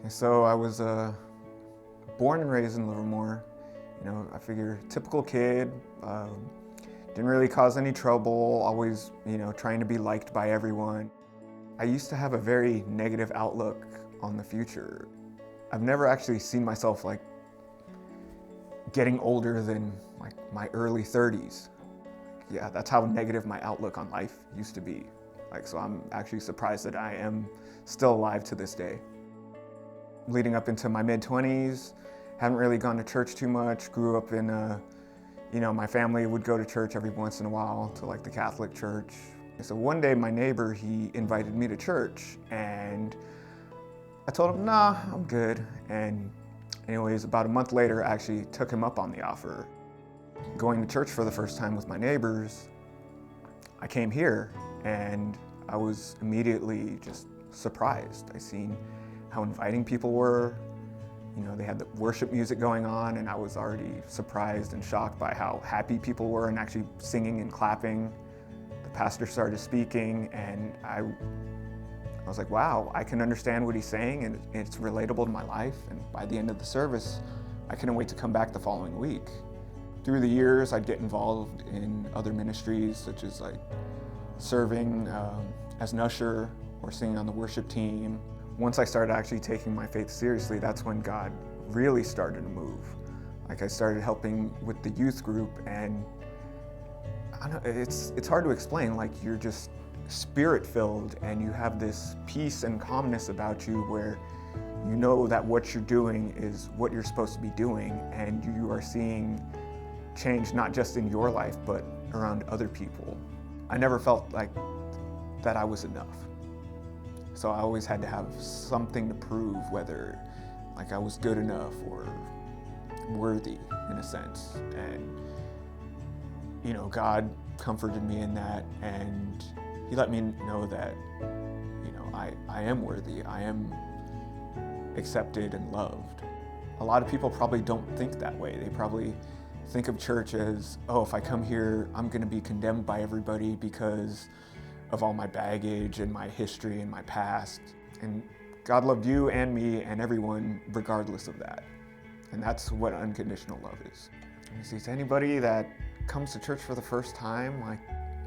And so I was born and raised in Livermore. I figure typical kid, didn't really cause any trouble, always, trying to be liked by everyone. I used to have a very negative outlook on the future. I've never actually seen myself like getting older than like my early 30s. Yeah, that's how negative my outlook on life used to be. So I'm actually surprised that I am still alive to this day. Leading up into my mid-20s, hadn't really gone to church too much, grew up in my family would go to church every once in a while, to like the Catholic church. So one day my neighbor, he invited me to church, and I told him, nah, I'm good. And anyways, about a month later, I actually took him up on the offer. Going to church for the first time with my neighbors, I came here and I was immediately just surprised. I seen how inviting people were. They had the worship music going on, and I was already surprised and shocked by how happy people were and actually singing and clapping. The pastor started speaking, and I was like, wow, I can understand what he's saying, and it's relatable to my life. And by the end of the service, I couldn't wait to come back the following week. Through the years, I'd get involved in other ministries, such as like serving as an usher or singing on the worship team. Once I started actually taking my faith seriously, that's when God really started to move. I started helping with the youth group, and I don't know, it's hard to explain. You're just spirit-filled, and you have this peace and calmness about you where you know that what you're doing is what you're supposed to be doing, and you are seeing change not just in your life, but around other people. I never felt like that I was enough. So I always had to have something to prove, whether I was good enough or worthy in a sense. And, God comforted me in that, and he let me know that, I am worthy, I am accepted and loved. A lot of people probably don't think that way. They probably think of church as, oh, if I come here, I'm gonna be condemned by everybody because of all my baggage and my history and my past. And God loved you and me and everyone regardless of that. And that's what unconditional love is. To anybody that comes to church for the first time,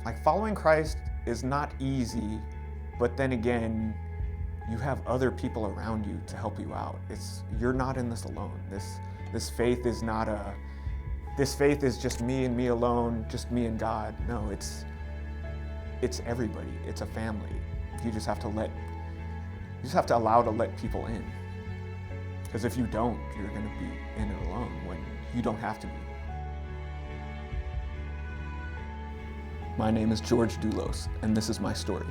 like following Christ is not easy, but then again, you have other people around you to help you out. You're not in this alone. This faith is not this faith is just me and me alone, just me and God. No, it's everybody. It's a family. You just have to allow to let people in. Because if you don't, you're going to be in it alone when you don't have to be. My name is George Doulos, and this is my story.